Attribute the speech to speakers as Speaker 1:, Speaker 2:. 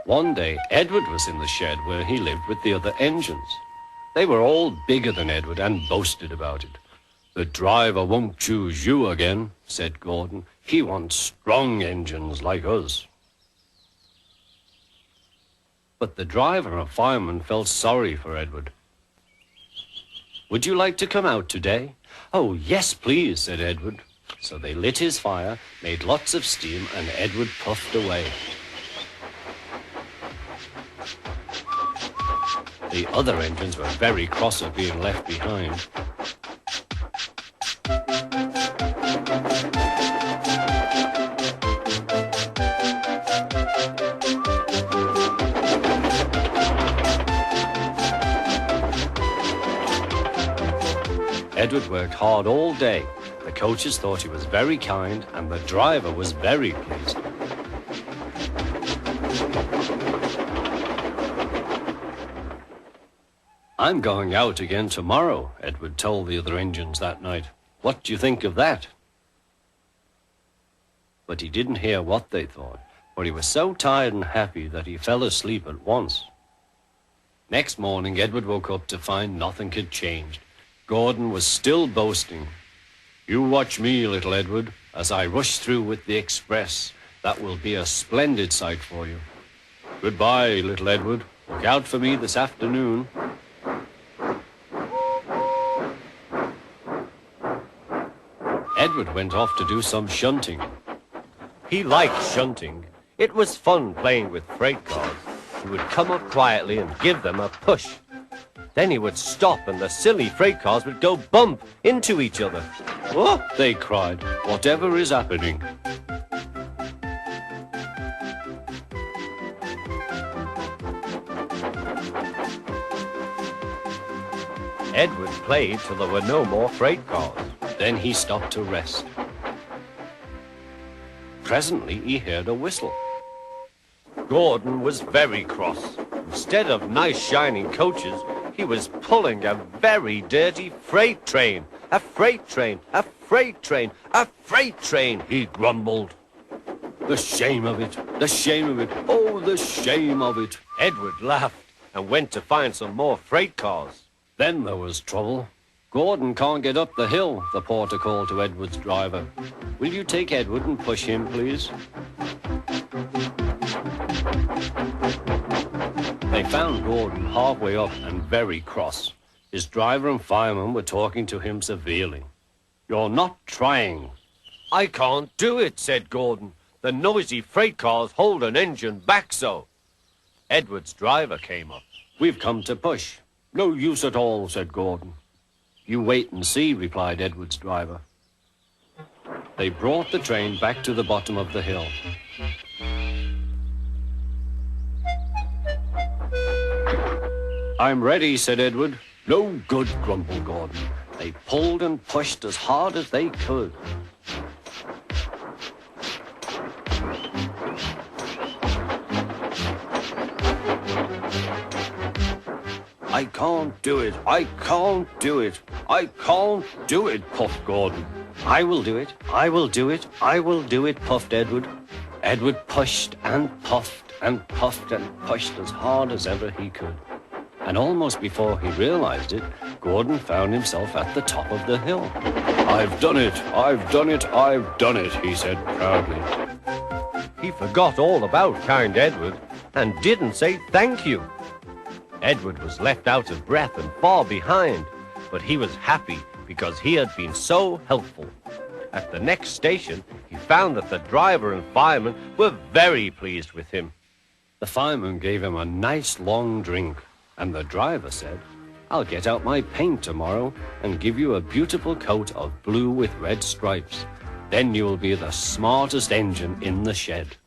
Speaker 1: One day, Edward was in the shed where he lived with the other engines. They were all bigger than Edward and boasted about it. "The driver won't choose you again," said Gordon. "He wants strong engines like us." But the driver and fireman felt sorry for Edward. "Would you like to come out today?" "Oh, yes, please," said Edward. So they lit his fire, made lots of steam, and Edward puffed away. The other engines were very cross at being left behind. Edward worked hard all day. The coaches thought he was very kind, and the driver was very pleased. "I'm going out again tomorrow," Edward told the other engines that night. "What do you think of that?" But he didn't hear what they thought, for he was so tired and happy that he fell asleep at once. Next morning, Edward woke up to find nothing had changed. Gordon was still boasting. "You watch me, little Edward, as I rush through with the express. That will be a splendid sight for you. Goodbye, little Edward. Look out for me this afternoon." Edward went off to do some shunting. He liked shunting. It was fun playing with freight cars. He would come up quietly and give them a push. Then he would stop and the silly freight cars would go bump into each other. "Oh," they cried, "whatever is happening?" Edward played till there were no more freight cars. Then he stopped to rest. Presently he heard a whistle. Gordon was very cross. Instead of nice shining coaches, he was pulling a very dirty freight train. "A freight train, a freight train, a freight train," he grumbled. "The shame of it, the shame of it, oh, the shame of it." Edward laughed and went to find some more freight cars. Then there was trouble. "Gordon can't get up the hill," the porter called to Edward's driver. "Will you take Edward and push him, please?" They found Gordon halfway up and very cross. His driver and fireman were talking to him severely. "You're not trying." "I can't do it," said Gordon. "The noisy freight cars hold an engine back so." Edward's driver came up. "We've come to push." "No use at all," said Gordon. "You wait and see," replied Edward's driver. They brought the train back to the bottom of the hill. "I'm ready," said Edward. "No good," grumbled Gordon. They pulled and pushed as hard as they could. "I can't do it, I can't do it, I can't do it," puffed Gordon. "I will do it, I will do it, I will do it," puffed Edward. Edward pushed and puffed and puffed and pushed as hard as ever he could. And almost before he realized it, Gordon found himself at the top of the hill. "I've done it, I've done it, I've done it," he said proudly. He forgot all about kind Edward and didn't say thank you. Edward was left out of breath and far behind, but he was happy because he had been so helpful. At the next station, he found that the driver and fireman were very pleased with him. The fireman gave him a nice long drink, and the driver said, "I'll get out my paint tomorrow and give you a beautiful coat of blue with red stripes. Then you will be the smartest engine in the shed."